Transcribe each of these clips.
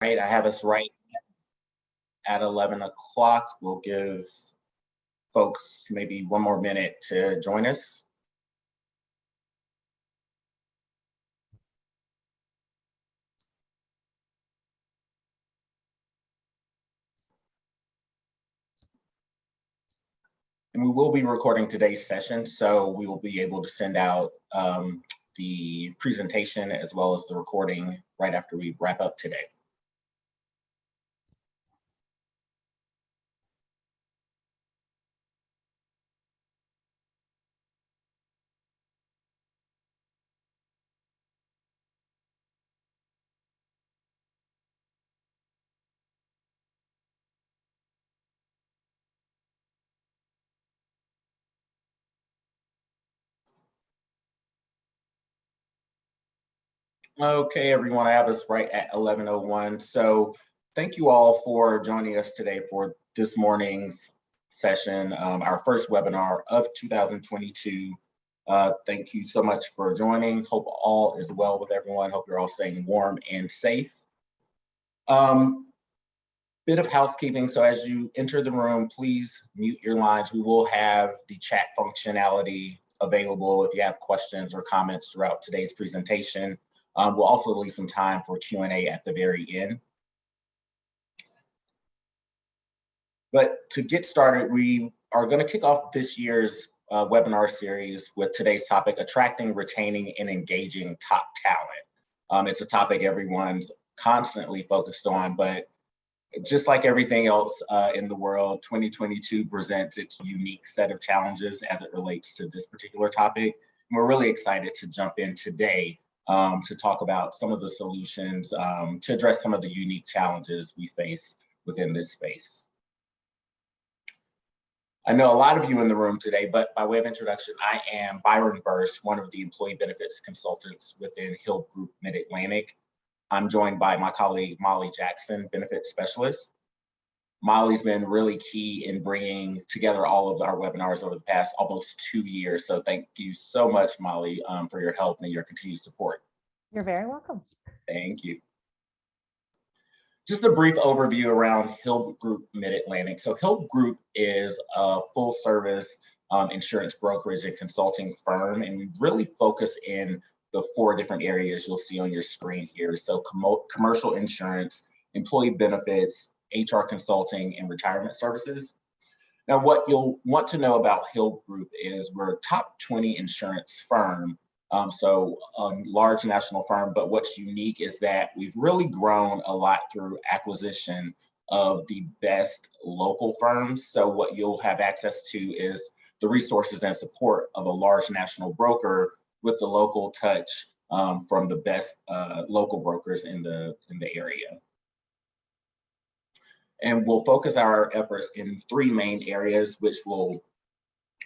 Right, I have us right at 11 o'clock. We'll give folks maybe one more minute to join us. And we will be recording today's session, so we will be able to send out the presentation as well as the recording right after we wrap up today. Okay, everyone, I have us right at 11:01. So thank you all for joining us today for this morning's session, our first webinar of 2022. Thank you so much for joining. Hope all is well with everyone. Hope you're all staying warm and safe. Bit of housekeeping. So as you enter the room, please mute your lines. We will have the chat functionality available if you have questions or comments throughout today's presentation. We'll also leave some time for Q&A at the very end. But to get started, we are going to kick off this year's webinar series with today's topic, attracting, retaining, and engaging top talent. It's a topic everyone's constantly focused on, but just like everything else in the world, 2022 presents its unique set of challenges as it relates to this particular topic. And we're really excited to jump in today to talk about some of the solutions to address some of the unique challenges we face within this space. I know a lot of you in the room today, but by way of introduction, I am Byron Bursch, one of the employee benefits consultants within Hill Group Mid-Atlantic. I'm joined by my colleague, Molly Jackson, benefits specialist. Molly's been really key in bringing together all of our webinars over the past almost 2 years. So thank you so much, Molly, for your help and your continued support. You're very welcome. Thank you. Just a brief overview around Hill Group Mid-Atlantic. So Hill Group is a full service insurance brokerage and consulting firm, and we really focus in the 4 different areas you'll see on your screen here. So commercial insurance, employee benefits, HR consulting, and retirement services. Now, what you'll want to know about Hill Group is we're a top 20 insurance firm, so a large national firm, but what's unique is that we've really grown a lot through acquisition of the best local firms. So what you'll have access to is the resources and support of a large national broker with the local touch from the best local brokers in the area. And we'll focus our efforts in 3 main areas, which will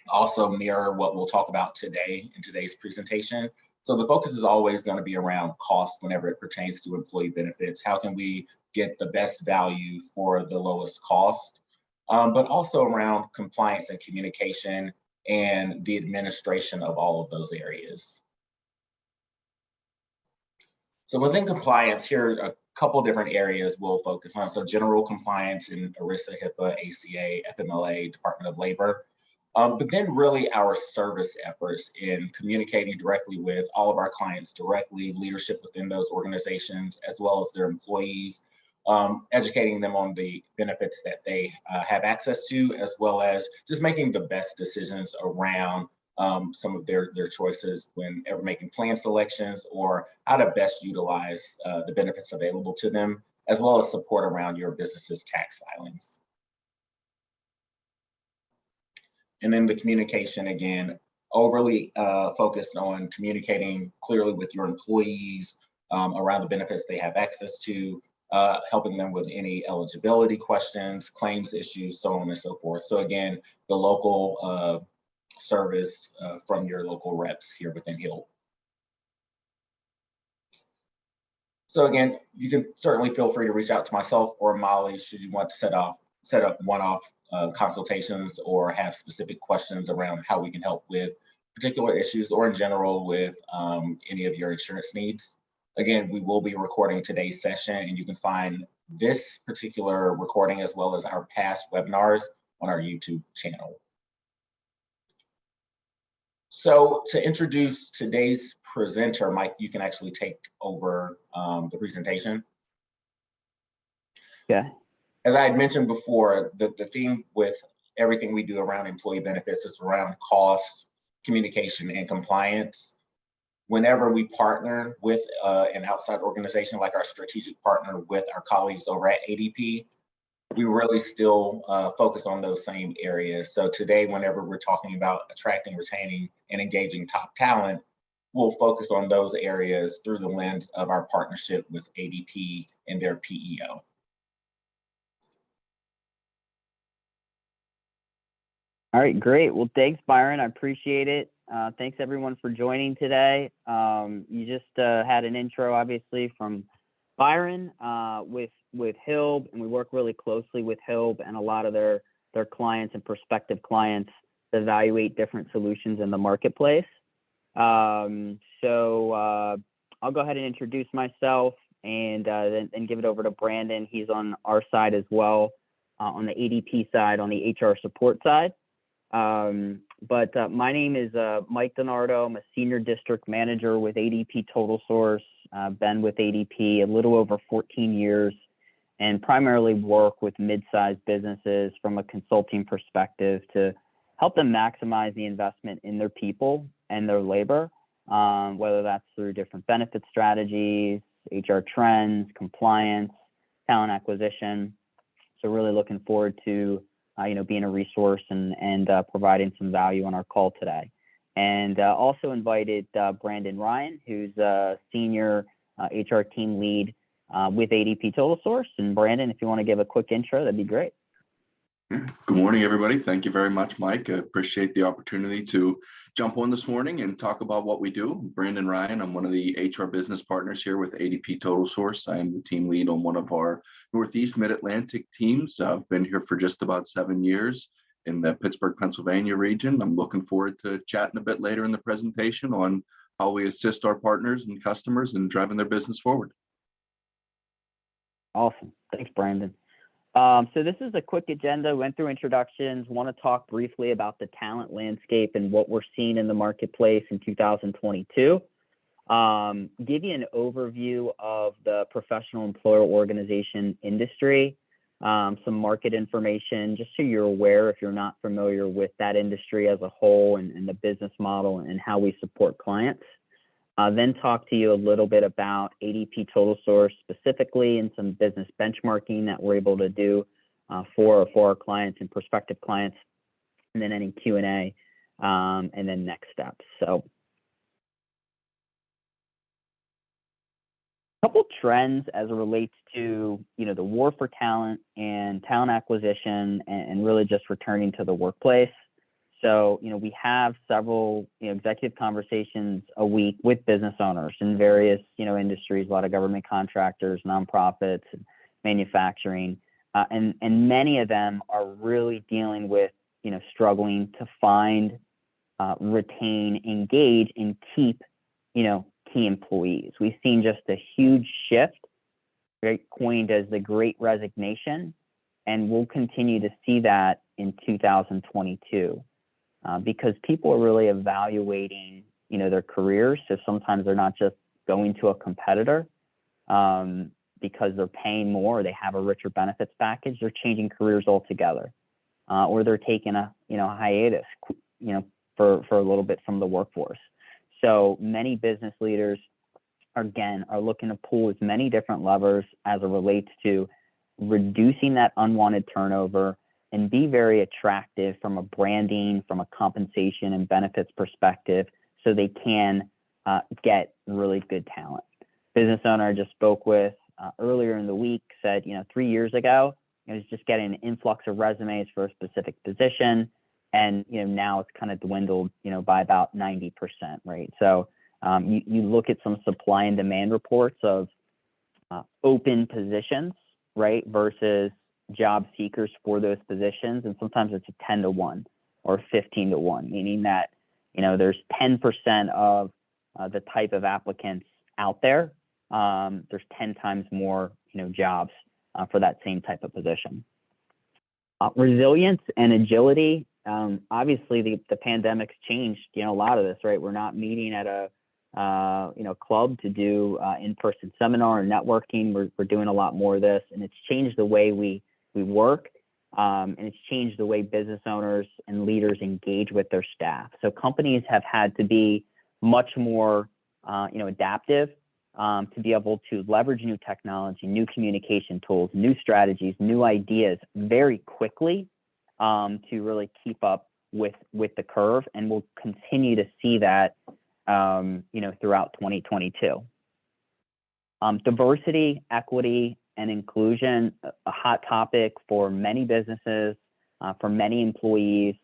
also mirror what we'll talk about today in today's presentation. So the focus is always going to be around cost whenever it pertains to employee benefits. How can we get the best value for the lowest cost? But also around compliance and communication and the administration of all of those areas. So within compliance, here are a couple different areas we'll focus on. So general compliance in ERISA, HIPAA, ACA, FMLA, Department of Labor. But then really our service efforts in communicating directly with all of our clients directly, leadership within those organizations, as well as their employees, educating them on the benefits that they have access to, as well as just making the best decisions around some of their choices whenever making plan selections or how to best utilize the benefits available to them, as well as support around your business's tax filings. And then the communication, again, overly focused on communicating clearly with your employees around the benefits they have access to, helping them with any eligibility questions, claims issues, so on and so forth. So again, the local service from your local reps here within Hill. So again, you can certainly feel free to reach out to myself or Molly should you want to set up one-off consultations or have specific questions around how we can help with particular issues or in general with any of your insurance needs. Again, we will be recording today's session, and you can find this particular recording as well as our past webinars on our YouTube channel. So to introduce today's presenter, Mike, you can actually take over the presentation. Yeah. As I had mentioned before, the theme with everything we do around employee benefits is around cost, communication, and compliance. Whenever we partner with an outside organization like our strategic partner with our colleagues over at ADP, we really still focus on those same areas. So today, whenever we're talking about attracting, retaining, and engaging top talent, we'll focus on those areas through the lens of our partnership with ADP and their PEO. All right, great. Well, thanks, Byron. I appreciate it. Thanks, everyone, for joining today. You just had an intro, obviously, from Byron with HILB, and we work really closely with HILB and a lot of their clients and prospective clients to evaluate different solutions in the marketplace. So I'll go ahead and introduce myself and then give it over to Brandon. He's on our side as well, on the ADP side, on the HR support side. But my name is Mike DiNardo. I'm a senior district manager with ADP TotalSource. Been with ADP a little over 14 years and primarily work with mid-sized businesses from a consulting perspective to help them maximize the investment in their people and their labor, whether that's through different benefit strategies, HR trends, compliance, talent acquisition. So really looking forward to being a resource and providing some value on our call today. And also invited Brandon Ryan, who's a senior HR team lead with ADP TotalSource. And Brandon, if you want to give a quick intro, that'd be great. Good morning, everybody. Thank you very much, Mike. I appreciate the opportunity to jump on this morning and talk about what we do. Brandon Ryan, I'm one of the HR business partners here with ADP TotalSource. I am the team lead on one of our Northeast Mid-Atlantic teams. I've been here for just about 7 years in the Pittsburgh, Pennsylvania region. I'm looking forward to chatting a bit later in the presentation on how we assist our partners and customers in driving their business forward. Awesome. Thanks, Brandon. So this is a quick agenda. Went through introductions, want to talk briefly about the talent landscape and what we're seeing in the marketplace in 2022. Give you an overview of the professional employer organization industry, some market information, just so you're aware if you're not familiar with that industry as a whole and the business model and how we support clients. Then talk to you a little bit about ADP TotalSource specifically and some business benchmarking that we're able to do for our clients and prospective clients, and then any Q&A, and then next steps. So a couple trends as it relates to the war for talent and talent acquisition and really just returning to the workplace. So, we have several, executive conversations a week with business owners in various, industries, a lot of government contractors, nonprofits, manufacturing, and many of them are really dealing with, struggling to find, retain, engage, and keep, key employees. We've seen just a huge shift, right, coined as the Great Resignation, and we'll continue to see that in 2022. Because people are really evaluating, their careers. So sometimes they're not just going to a competitor because they're paying more, they have a richer benefits package. They're changing careers altogether, or they're taking a hiatus, for a little bit from the workforce. So many business leaders, again, are looking to pull as many different levers as it relates to reducing that unwanted turnover and be very attractive from a branding, from a compensation and benefits perspective, so they can get really good talent. Business owner I just spoke with earlier in the week said, 3 years ago, it was just getting an influx of resumes for a specific position, and now it's kind of dwindled, by about 90%, right? So you look at some supply and demand reports of open positions, right, versus job seekers for those positions, and sometimes it's a 10-to-1 or 15-to-1, meaning that there's 10% of the type of applicants out there there's 10 times more, jobs for that same type of position. Resilience and agility. Obviously, the pandemic's changed, a lot of this, right? We're not meeting at a club to do in-person seminar and networking. We're doing a lot more of this, and it's changed the way we work, and it's changed the way business owners and leaders engage with their staff. So companies have had to be much more, adaptive to be able to leverage new technology, new communication tools, new strategies, new ideas very quickly to really keep up with the curve, and we'll continue to see that throughout 2022. Diversity, equity, and inclusion, a hot topic for many businesses, for many employees,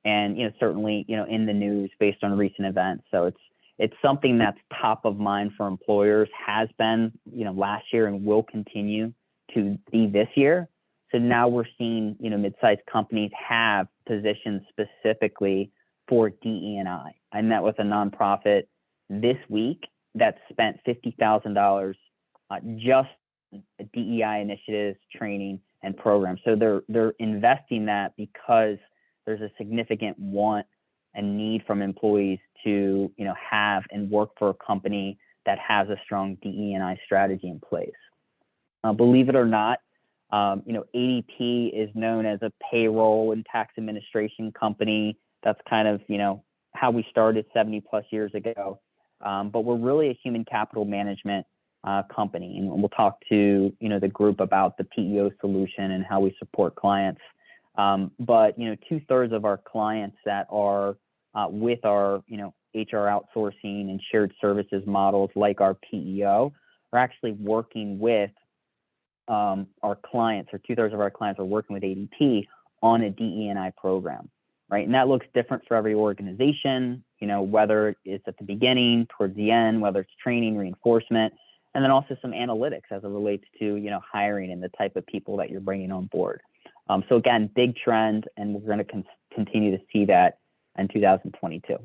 and certainly in the news based on recent events. So it's something that's top of mind for employers, has been last year and will continue to be this year. So now we're seeing mid-sized companies have positions specifically for DE&I. I met with a nonprofit this week that spent $50,000 just DEI initiatives, training, and programs. So they're investing that because there's a significant want and need from employees to have and work for a company that has a strong DE&I strategy in place. Believe it or not, ADP is known as a payroll and tax administration company. That's kind of how we started 70 plus years ago. But we're really a human capital management company, and we'll talk to the group about the PEO solution and how we support clients. But 2/3 of our clients that are with our HR outsourcing and shared services models like our PEO are actually working with our clients, or 2/3 of our clients are working with ADP on a DE&I program, right? And that looks different for every organization, whether it's at the beginning, towards the end, whether it's training, reinforcement, and then also some analytics as it relates to, hiring and the type of people that you're bringing on board. So again, big trend, and we're going to continue to see that in 2022.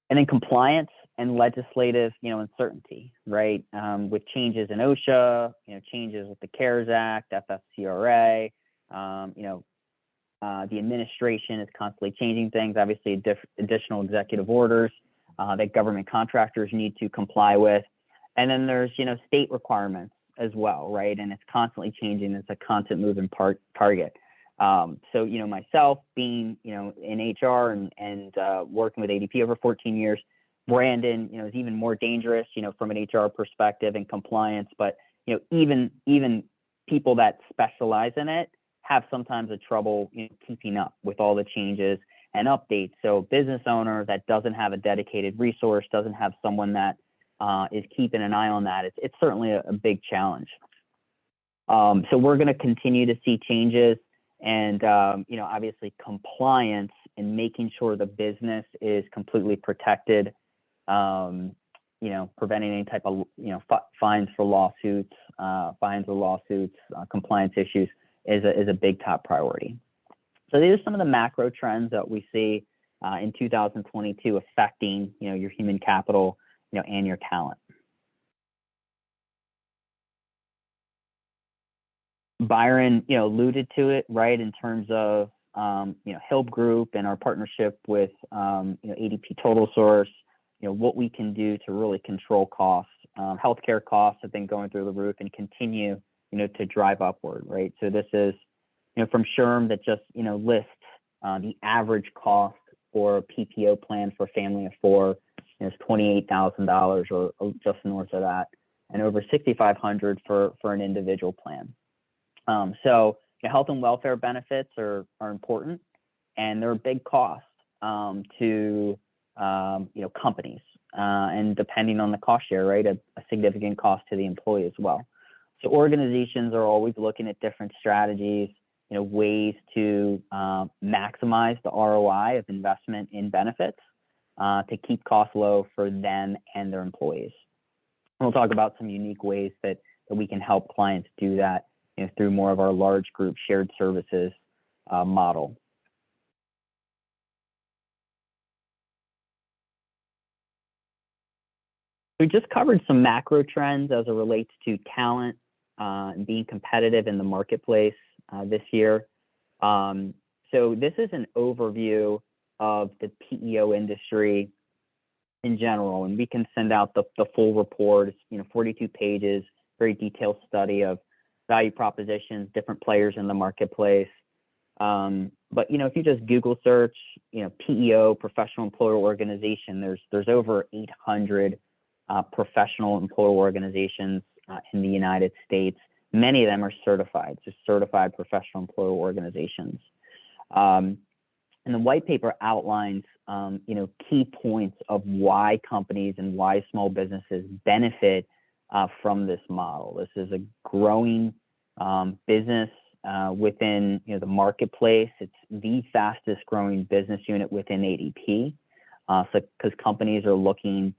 And then compliance and legislative, uncertainty, right? With changes in OSHA, changes with the CARES Act, FFCRA, the administration is constantly changing things. Obviously, additional executive orders that government contractors need to comply with. And then there's, state requirements as well, right? And it's constantly changing. It's a constant moving target. So, myself being, in HR and working with ADP over 14 years, Brandon, is even more dangerous, from an HR perspective and compliance. But, even people that specialize in it have sometimes a trouble keeping up with all the changes and updates. So business owner that doesn't have a dedicated resource, doesn't have someone that is keeping an eye on that, it's certainly a big challenge. So we're going to continue to see changes, and obviously compliance and making sure the business is completely protected, preventing any type of fines or lawsuits, compliance issues is a big top priority. So these are some of the macro trends that we see in 2022 affecting your human capital and your talent. Byron alluded to it, right, in terms of Hilb Group and our partnership with ADP TotalSource, what we can do to really control costs. Healthcare costs have been going through the roof and continue to drive upward, right? So this is from SHRM that just lists the average cost for a PPO plan for a family of four is $28,000 or just north of that, and over $6,500 for an individual plan. So health and welfare benefits are important, and they're a big cost to companies, and depending on the cost share, right, a significant cost to the employee as well. So organizations are always looking at different strategies, ways to maximize the ROI of investment in benefits to keep costs low for them and their employees. And we'll talk about some unique ways that we can help clients do that through more of our large group shared services model. We just covered some macro trends as it relates to talent and being competitive in the marketplace this year. So this is an overview of the PEO industry in general, and we can send out the full report. It's 42 pages, very detailed study of value propositions, different players in the marketplace. But if you just Google search, PEO, professional employer organization, there's over 800 professional employer organizations in the United States. Many of them are certified, so certified professional employer organizations. And the white paper outlines, key points of why companies and why small businesses benefit from this model. This is a growing business within the marketplace. It's the fastest growing business unit within ADP. So because companies are looking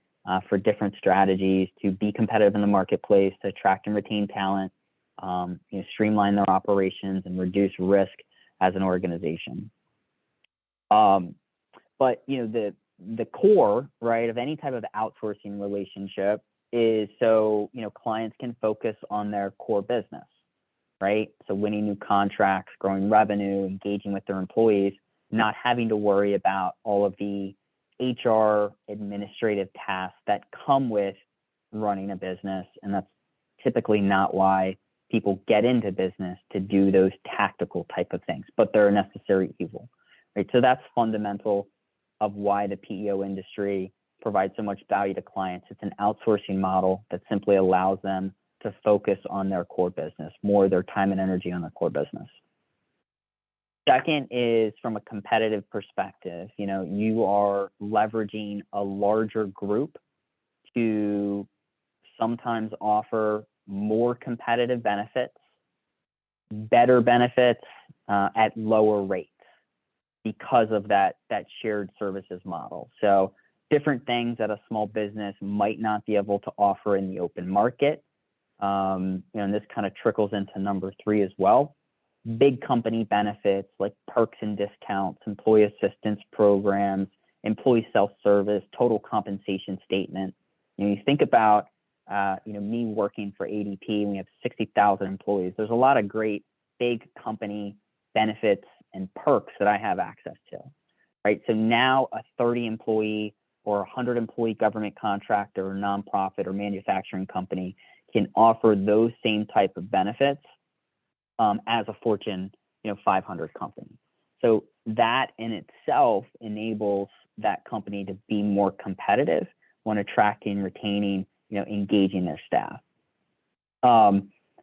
for different strategies to be competitive in the marketplace, to attract and retain talent, streamline their operations and reduce risk as an organization. But the core, right, of any type of outsourcing relationship is so clients can focus on their core business, right? So winning new contracts, growing revenue, engaging with their employees, not having to worry about all of the HR administrative tasks that come with running a business. And that's typically not why people get into business, to do those tactical type of things, but they're a necessary evil, right? So that's fundamental of why the PEO industry provides so much value to clients. It's an outsourcing model that simply allows them to focus on their core business, more of their time and energy on their core business. Second is from a competitive perspective, you are leveraging a larger group to sometimes offer more competitive benefits, better benefits at lower rates because of that shared services model. So different things that a small business might not be able to offer in the open market. And this kind of trickles into number 3 as well. Big company benefits like perks and discounts, employee assistance programs, employee self-service, total compensation statement. You think about, me working for ADP, we have 60,000 employees. There's a lot of great big company benefits and perks that I have access to, right? So now a 30 employee or 100 employee government contractor or nonprofit or manufacturing company can offer those same type of benefits as a Fortune 500 company. So that in itself enables that company to be more competitive when attracting, retaining, engaging their staff.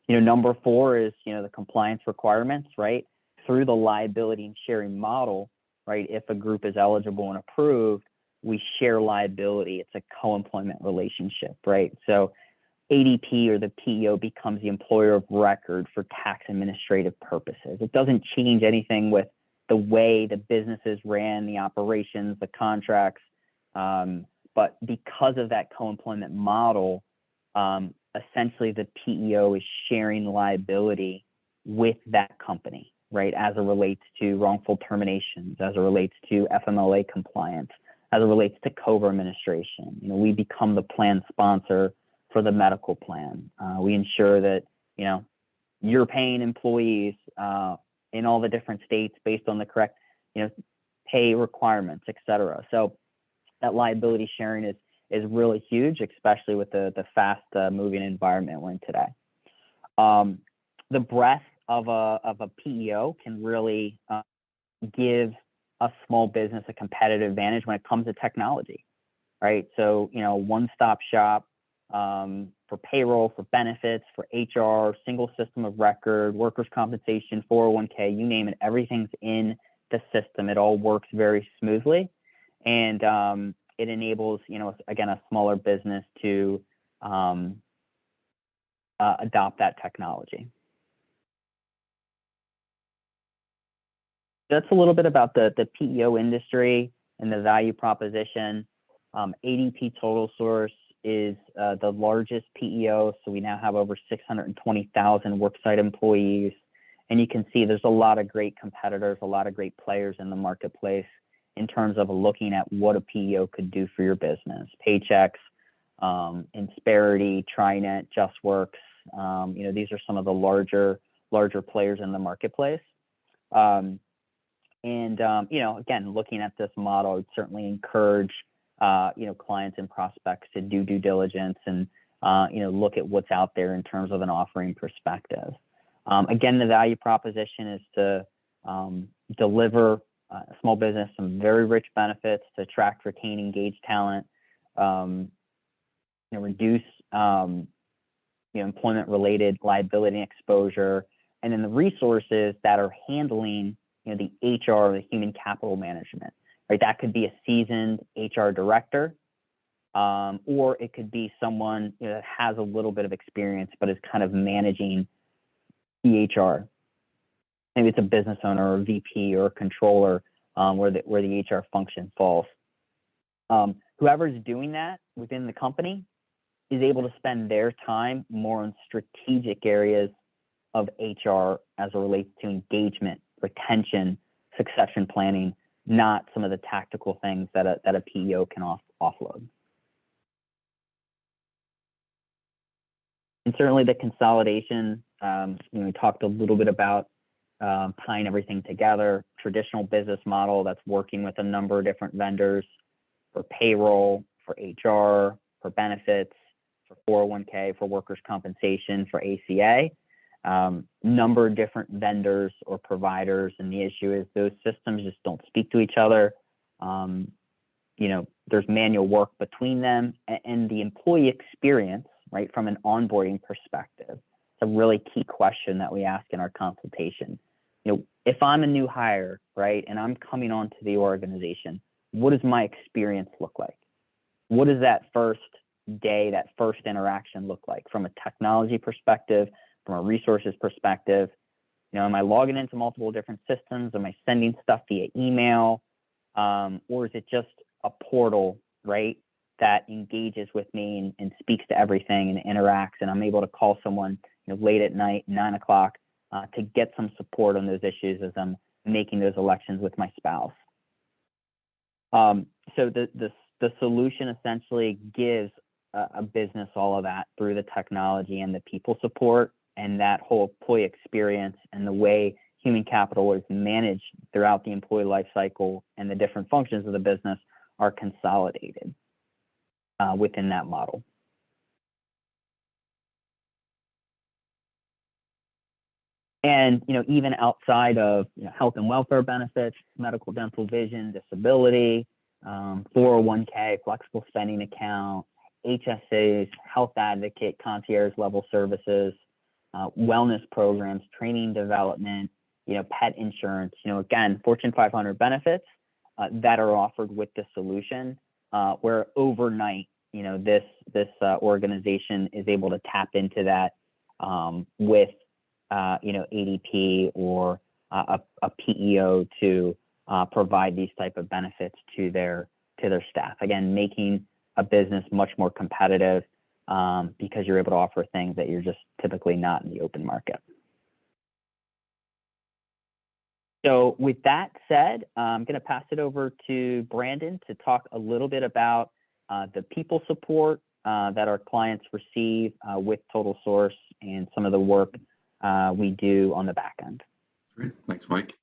Number 4 is the compliance requirements, right? Through the liability and sharing model, right? If a group is eligible and approved, we share liability. It's a co-employment relationship, right? So ADP or the PEO becomes the employer of record for tax administrative purposes. It doesn't change anything with the way the businesses ran, the operations, the contracts, but because of that co-employment model, essentially the PEO is sharing liability with that company, right? As it relates to wrongful terminations, as it relates to FMLA compliance, as it relates to COBRA administration. We become the plan sponsor for the medical plan. We ensure that, you're paying employees in all the different states based on the correct, pay requirements, et cetera. So that liability sharing is really huge, especially with the fast moving environment we're in today. The breadth of a PEO can really give a small business a competitive advantage when it comes to technology, right? So, one-stop shop for payroll, for benefits, for HR, single system of record, workers' compensation, 401k, you name it, everything's in the system. It all works very smoothly. And it enables, again, a smaller business to adopt that technology. That's a little bit about the PEO industry and the value proposition. ADP TotalSource is the largest PEO, so we now have over 620,000 worksite employees. And you can see there's a lot of great competitors, a lot of great players in the marketplace in terms of looking at what a PEO could do for your business. Paychex, Insperity, TriNet, JustWorks. These are some of the larger players in the marketplace. Again, looking at this model, I would certainly encourage clients and prospects to do due diligence and look at what's out there in terms of an offering perspective. Again, the value proposition is to deliver small business some very rich benefits to attract, retain, engage talent, reduce employment-related liability and exposure, and then the resources that are handling the HR, the human capital management. Right, that could be a seasoned HR director, or it could be someone that has a little bit of experience but is kind of managing the HR. Maybe it's a business owner or a VP or a controller where the HR function falls. Whoever's doing that within the company is able to spend their time more on strategic areas of HR as it relates to engagement, retention, succession planning, not some of the tactical things that a PEO can offload. And certainly the consolidation, we talked a little bit about tying everything together, traditional business model that's working with a number of different vendors for payroll, for HR, for benefits, for 401k, for workers' compensation, for ACA. Number of different vendors or providers, and the issue is those systems just don't speak to each other. There's manual work between them, and the employee experience, right, from an onboarding perspective. It's a really key question that we ask in our consultation. If I'm a new hire, right, and I'm coming onto the organization, what does my experience look like? What does that first day, that first interaction look like from a technology perspective, from a resources perspective? Am I logging into multiple different systems? Am I sending stuff via email? Or is it just a portal, right, that engages with me and speaks to everything and interacts, and I'm able to call someone late at night, 9 o'clock, to get some support on those issues as I'm making those elections with my spouse. So the solution essentially gives a business all of that through the technology and the people support, and that whole employee experience and the way human capital is managed throughout the employee life cycle and the different functions of the business are consolidated within that model. And even outside of health and welfare benefits, medical, dental, vision, disability, 401k, flexible spending account, HSAs, health advocate, concierge level services, wellness programs, training development, pet insurance, again, Fortune 500 benefits that are offered with the solution, where overnight, this organization is able to tap into that with ADP or a PEO to provide these type of benefits to their staff. Again, making a business much more competitive because you're able to offer things that you're just typically not in the open market. So with that said, I'm going to pass it over to Brandon to talk a little bit about the people support that our clients receive with TotalSource and some of the work we do on the back end. Great, thanks, Mike.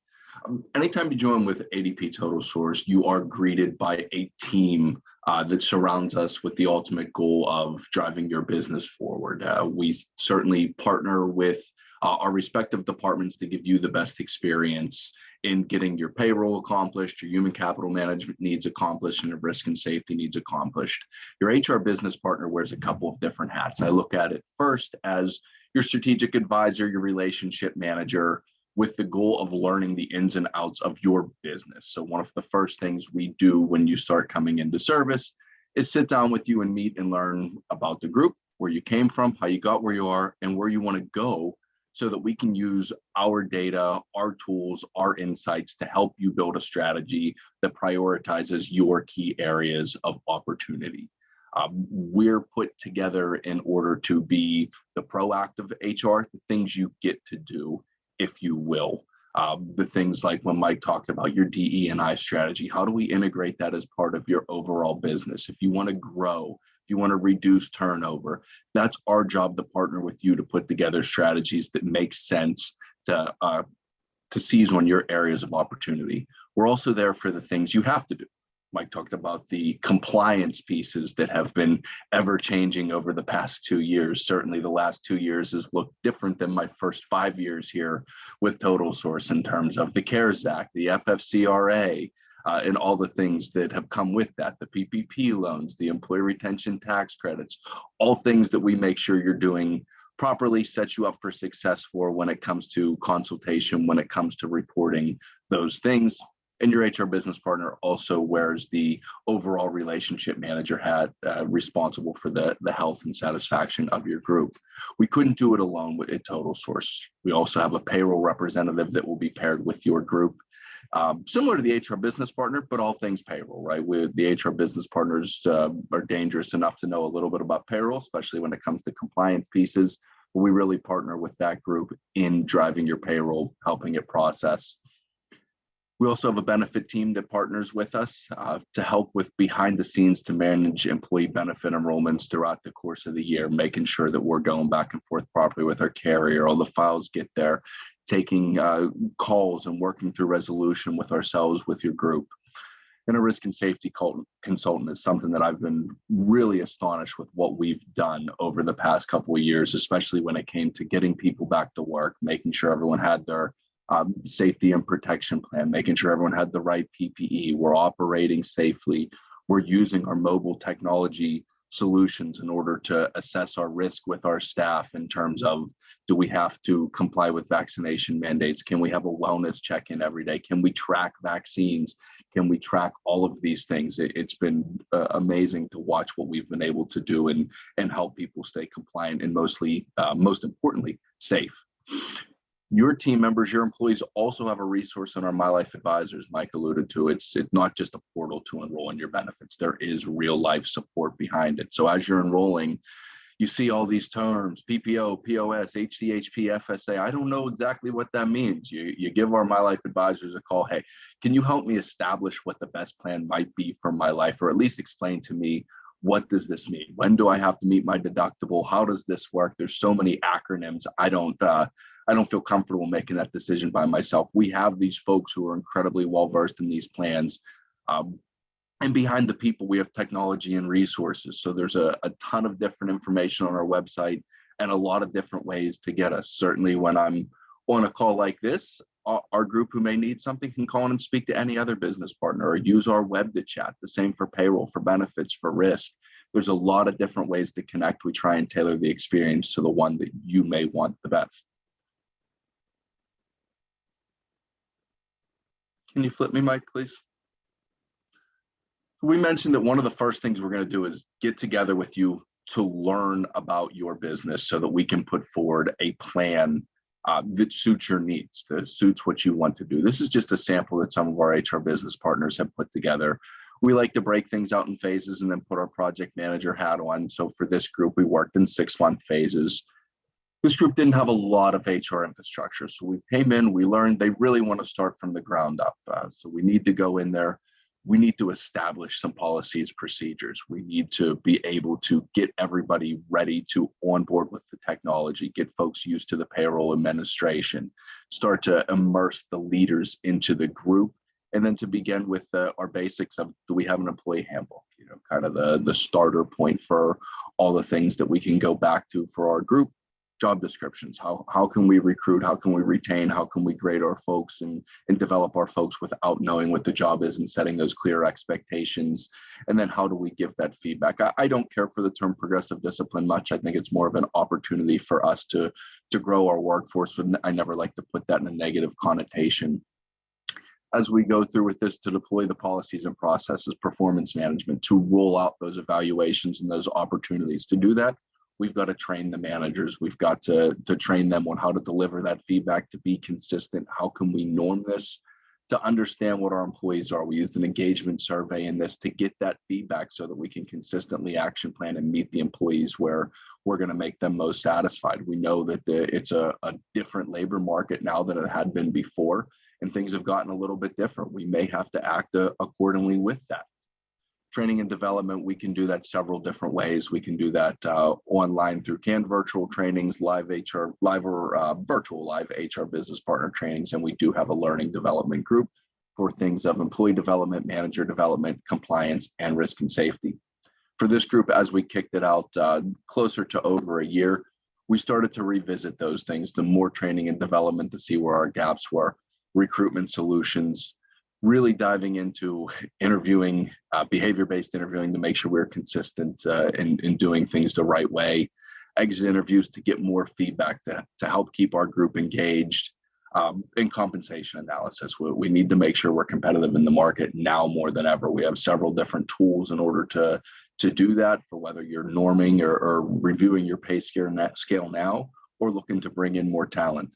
Anytime you join with ADP TotalSource, you are greeted by a team that surrounds us with the ultimate goal of driving your business forward. We certainly partner with our respective departments to give you the best experience in getting your payroll accomplished, your human capital management needs accomplished, and your risk and safety needs accomplished. Your HR business partner wears a couple of different hats. I look at it first as your strategic advisor, your relationship manager, with the goal of learning the ins and outs of your business. So one of the first things we do when you start coming into service is sit down with you and meet and learn about the group, where you came from, how you got where you are, and where you want to go, so that we can use our data, our tools, our insights to help you build a strategy that prioritizes your key areas of opportunity. We're put together in order to be the proactive HR, the things you get to do, if you will. The things like when Mike talked about your DE&I strategy, how do we integrate that as part of your overall business? If you want to grow, if you want to reduce turnover, that's our job to partner with you to put together strategies that make sense to seize on your areas of opportunity. We're also there for the things you have to do. Mike talked about the compliance pieces that have been ever changing over the past 2 years. Certainly the last 2 years has looked different than my first 5 years here with TotalSource in terms of the CARES Act, the FFCRA, and all the things that have come with that, the PPP loans, the employee retention tax credits, all things that we make sure you're doing properly, sets you up for success for when it comes to consultation, when it comes to reporting those things. And your HR business partner also wears the overall relationship manager hat, responsible for the health and satisfaction of your group. We couldn't do it alone at TotalSource. We also have a payroll representative that will be paired with your group. Similar to the HR business partner, but all things payroll, right? The HR business partners are dangerous enough to know a little bit about payroll, especially when it comes to compliance pieces. But we really partner with that group in driving your payroll, helping it process. We also have a benefit team that partners with us to help with behind the scenes to manage employee benefit enrollments throughout the course of the year, making sure that we're going back and forth properly with our carrier, all the files get there, taking calls and working through resolution with ourselves, with your group. And a risk and safety consultant is something that I've been really astonished with what we've done over the past couple of years, especially when it came to getting people back to work, making sure everyone had their safety and protection plan, making sure everyone had the right PPE, we're operating safely, we're using our mobile technology solutions in order to assess our risk with our staff in terms of, do we have to comply with vaccination mandates? Can we have a wellness check-in every day? Can we track vaccines? Can we track all of these things? It's been amazing to watch what we've been able to do and help people stay compliant and most importantly, safe. Your team members, your employees also have a resource in our My Life Advisors. Mike alluded to it's not just a portal to enroll in your benefits. There is real life support behind it. So as you're enrolling, you see all these terms, PPO, POS, HDHP, FSA. I don't know exactly what that means. You give our My Life Advisors a call. Hey, can you help me establish what the best plan might be for my life, or at least explain to me, what does this mean? When do I have to meet my deductible? How does this work? There's so many acronyms. I don't feel comfortable making that decision by myself. We have these folks who are incredibly well-versed in these plans. And behind the people, we have technology and resources. So there's a ton of different information on our website and a lot of different ways to get us. Certainly when I'm on a call like this, our group who may need something can call in and speak to any other business partner or use our web to chat. The same for payroll, for benefits, for risk. There's a lot of different ways to connect. We try and tailor the experience to the one that you may want the best. Can you flip me, Mike, please? We mentioned that one of the first things we're going to do is get together with you to learn about your business so that we can put forward a plan that suits your needs, that suits what you want to do. This is just a sample that some of our HR business partners have put together. We like to break things out in phases and then put our project manager hat on. So for this group, we worked in 6-month phases. This group didn't have a lot of HR infrastructure. So we came in, we learned they really want to start from the ground up. So we need to go in there. We need to establish some policies, procedures. We need to be able to get everybody ready to onboard with the technology, get folks used to the payroll administration, start to immerse the leaders into the group, and then to begin with our basics of, do we have an employee handbook? You know, kind of the starter point for all the things that we can go back to for our group. Job descriptions, how can we recruit, how can we retain, how can we grade our folks and develop our folks without knowing what the job is and setting those clear expectations, and then how do we give that feedback? I don't care for the term progressive discipline much. I think it's more of an opportunity for us to grow our workforce, and I never like to put that in a negative connotation. As we go through with this, to deploy the policies and processes, performance management, to roll out those evaluations and those opportunities. To do that, we've got to train the managers. We've got to train them on how to deliver that feedback, to be consistent. How can we norm this, to understand what our employees are? We used an engagement survey in this to get that feedback so that we can consistently action plan and meet the employees where we're going to make them most satisfied. We know that it's a different labor market now than it had been before, and things have gotten a little bit different. We may have to act accordingly with that. Training and development, we can do that several different ways. We can do that online through canned virtual trainings, live or virtual live HR business partner trainings. And we do have a learning development group for things of employee development, manager development, compliance, and risk and safety. For this group, as we kicked it out closer to over a year, we started to revisit those things, to more training and development to see where our gaps were, recruitment solutions, really diving into interviewing, behavior-based interviewing to make sure we're consistent in doing things the right way, exit interviews to get more feedback to help keep our group engaged, in compensation analysis. We need to make sure we're competitive in the market now more than ever. We have several different tools in order to do that, for whether you're norming or reviewing your pay scale now, or looking to bring in more talent.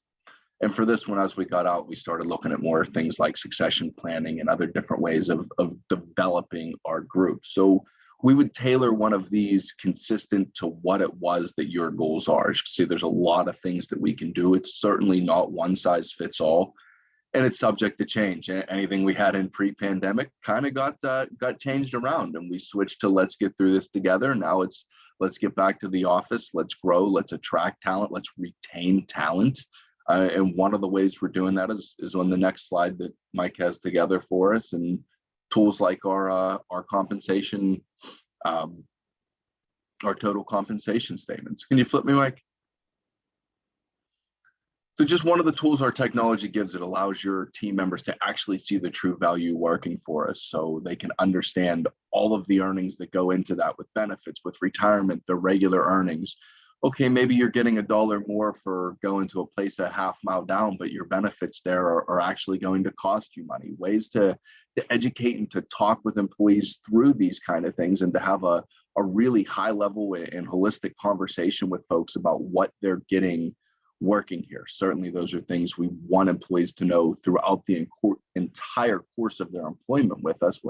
And for this one, as we got out, we started looking at more things like succession planning and other different ways of developing our group. So we would tailor one of these consistent to what it was that your goals are. As you can see, there's a lot of things that we can do. It's certainly not one size fits all, and it's subject to change. Anything we had in pre-pandemic kind of got changed around, and we switched to let's get through this together. Now it's let's get back to the office, let's grow, let's attract talent, let's retain talent. And one of the ways we're doing that is on the next slide that Mike has together for us, and tools like our compensation, our total compensation statements. Can you flip me, Mike? So just one of the tools our technology gives, it allows your team members to actually see the true value working for us, so they can understand all of the earnings that go into that, with benefits, with retirement, the regular earnings. Okay, maybe you're getting $1 more for going to a place a half mile down, but your benefits there are actually going to cost you money. Ways to educate and to talk with employees through these kind of things, and to have a really high level and holistic conversation with folks about what they're getting working here. Certainly those are things we want employees to know throughout the entire course of their employment with us,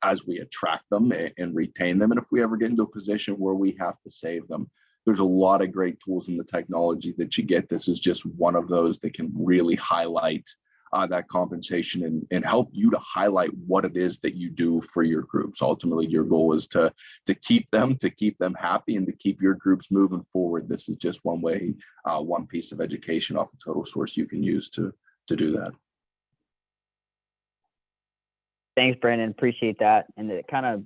as we attract them and retain them, and if we ever get into a position where we have to save them. There's a lot of great tools in the technology that you get. This is just one of those that can really highlight that compensation and help you to highlight what it is that you do for your groups. Ultimately, your goal is to keep them happy and to keep your groups moving forward. This is just one way, one piece of education off of TotalSource you can use to do that. Thanks, Brandon. Appreciate that. And it kind of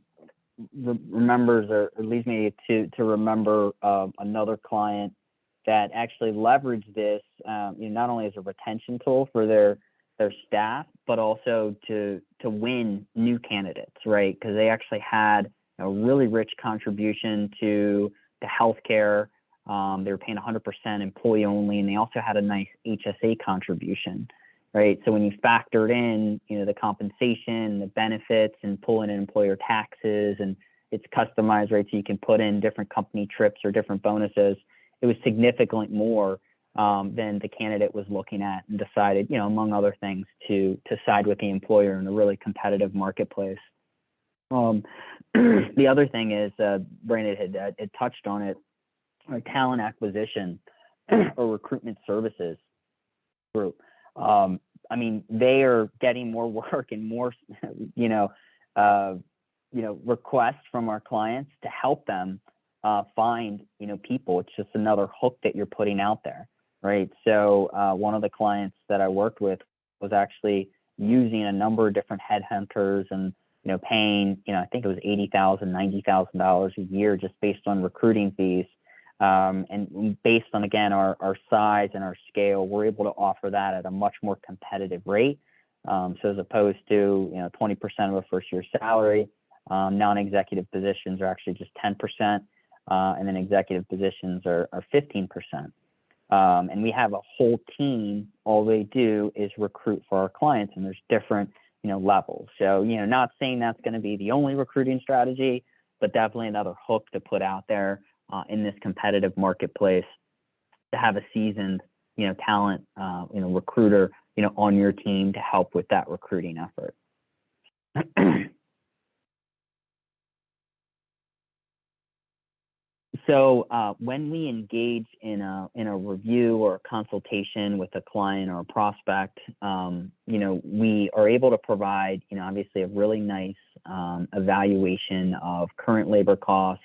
remembers or leads me to remember another client that actually leveraged this, not only as a retention tool for their staff, but also to win new candidates, right? Because they actually had a really rich contribution to the healthcare. They were paying 100% employee only, and they also had a nice HSA contribution, right? So when you factored in, the compensation, the benefits, and pulling in employer taxes, and it's customized, right? So you can put in different company trips or different bonuses. It was significantly more than the candidate was looking at, and decided, among other things, to side with the employer in a really competitive marketplace. The other thing is, Brandon had touched on it, talent acquisition or recruitment services group. They are getting more work and more, requests from our clients to help them find, people. It's just another hook that you're putting out there, right? So one of the clients that I worked with was actually using a number of different headhunters and, paying, I think it was $80,000, $90,000 a year just based on recruiting fees. And based on, again, our size and our scale, we're able to offer that at a much more competitive rate. So as opposed to, 20% of a first year salary, non-executive positions are actually just 10%, and then executive positions are 15%. And we have a whole team. All they do is recruit for our clients, and there's different, levels. So, not saying that's going to be the only recruiting strategy, but definitely another hook to put out there in this competitive marketplace, to have a seasoned, talent, recruiter, on your team to help with that recruiting effort. So when we engage in a review or a consultation with a client or a prospect, we are able to provide, obviously a really nice evaluation of current labor costs,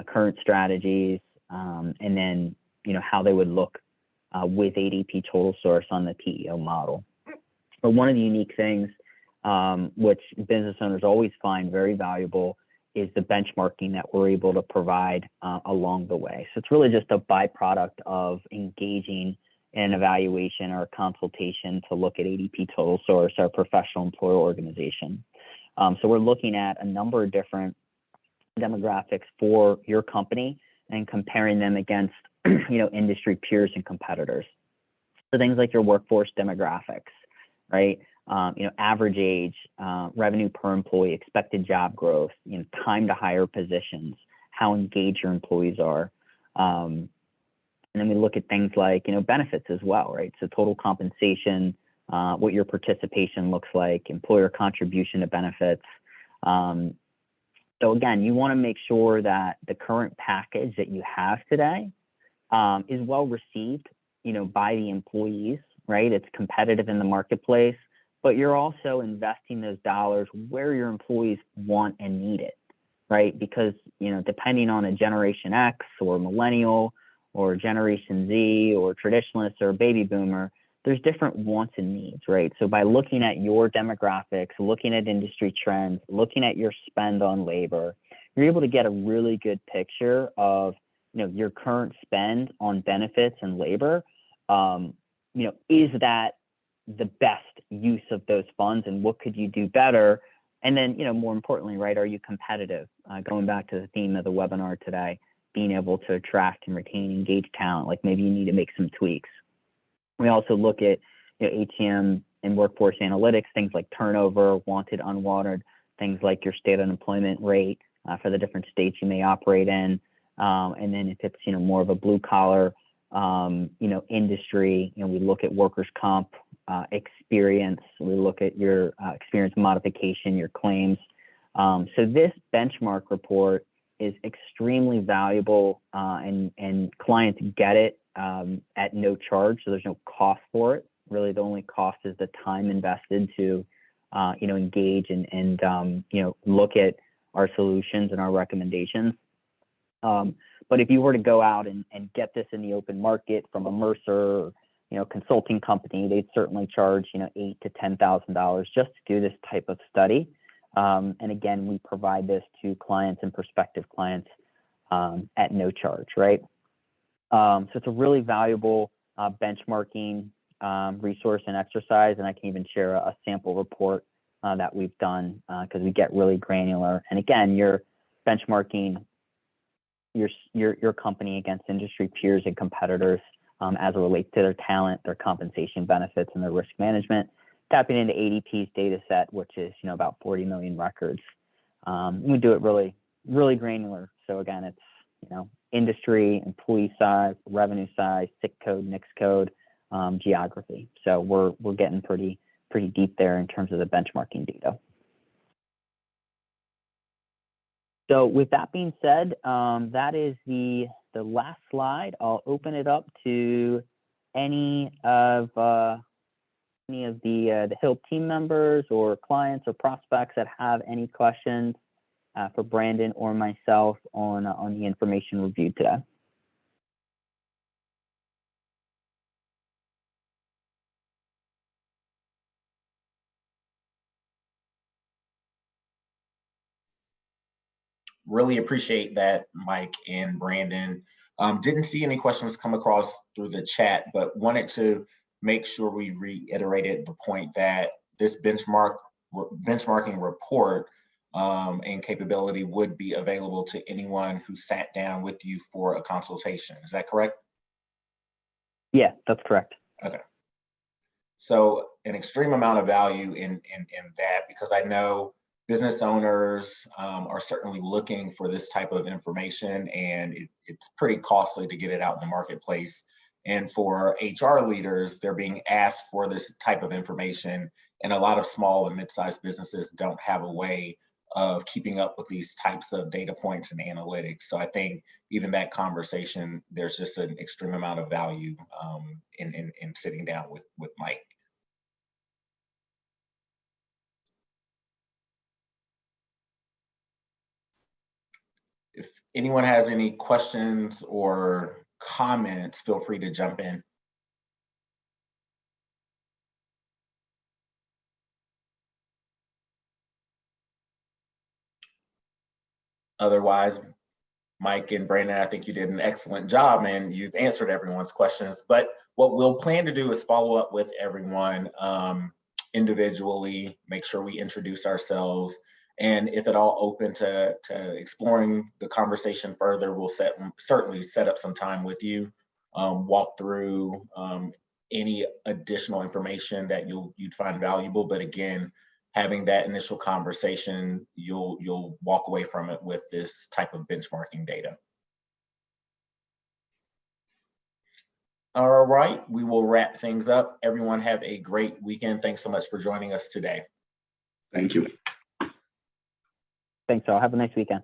current strategies, and then how they would look with ADP TotalSource on the PEO model. But one of the unique things which business owners always find very valuable is the benchmarking that we're able to provide along the way. So it's really just a byproduct of engaging in an evaluation or a consultation to look at ADP TotalSource, our professional employer organization. So we're looking at a number of different demographics for your company and comparing them against industry peers and competitors. So things like your workforce demographics, right? Average age, revenue per employee, expected job growth, time to hire positions, how engaged your employees are. And then we look at things like, benefits as well, right? So total compensation, what your participation looks like, employer contribution to benefits. So again, you want to make sure that the current package that you have today is well received, by the employees, right? It's competitive in the marketplace, but you're also investing those dollars where your employees want and need it, right? Because, depending on a Generation X or millennial or Generation Z or traditionalist or baby boomer, there's different wants and needs, right? So by looking at your demographics, looking at industry trends, looking at your spend on labor, you're able to get a really good picture of, your current spend on benefits and labor. Is that the best use of those funds, and what could you do better? And then, more importantly, right, are you competitive? Going back to the theme of the webinar today, being able to attract and retain engaged talent, like maybe you need to make some tweaks. We also look at HCM and workforce analytics, things like turnover, wanted, unwanted, things like your state unemployment rate for the different states you may operate in. And then if it's more of a blue collar industry, we look at workers' comp experience. We look at your experience modification, your claims. So this benchmark report is extremely valuable, and clients get it at no charge. So there's no cost for it. Really, the only cost is the time invested to engage and look at our solutions and our recommendations. But if you were to go out and get this in the open market from a Mercer, consulting company, they'd certainly charge, $8,000 to $10,000 just to do this type of study. And again, we provide this to clients and prospective clients at no charge, right? So it's a really valuable benchmarking resource and exercise, and I can even share a sample report that we've done because we get really granular. And again, you're benchmarking your company against industry peers and competitors as it relates to their talent, their compensation benefits, and their risk management, tapping into ADP's data set, which is about 40 million records. We do it really, really granular. So again, it's industry, employee size, revenue size, SIC code, NICS code, geography. So we're getting pretty deep there in terms of the benchmarking data. So with that being said, that is the last slide. I'll open it up to any of the HILB team members or clients or prospects that have any questions for Brandon or myself on the information reviewed today. Really appreciate that, Mike and Brandon. Didn't see any questions come across through the chat, but wanted to make sure we reiterated the point that this benchmarking report and capability would be available to anyone who sat down with you for a consultation. Is that correct? Yeah, that's correct. Okay. So an extreme amount of value in that, because I know business owners are certainly looking for this type of information, and it's pretty costly to get it out in the marketplace. And for HR leaders, they're being asked for this type of information, and a lot of small and mid-sized businesses don't have a way of keeping up with these types of data points and analytics. So I think even that conversation, there's just an extreme amount of value in sitting down with Mike. anyone has any questions or comments, feel free to jump in. Otherwise, Mike and Brandon, I think you did an excellent job and you've answered everyone's questions. But what we'll plan to do is follow up with everyone individually, make sure we introduce ourselves. And if at all open to exploring the conversation further, we'll certainly set up some time with you, walk through any additional information that you'd find valuable. But again, having that initial conversation, you'll walk away from it with this type of benchmarking data. All right, we will wrap things up. Everyone have a great weekend. Thanks so much for joining us today. Thank you. Thanks all. Have a nice weekend.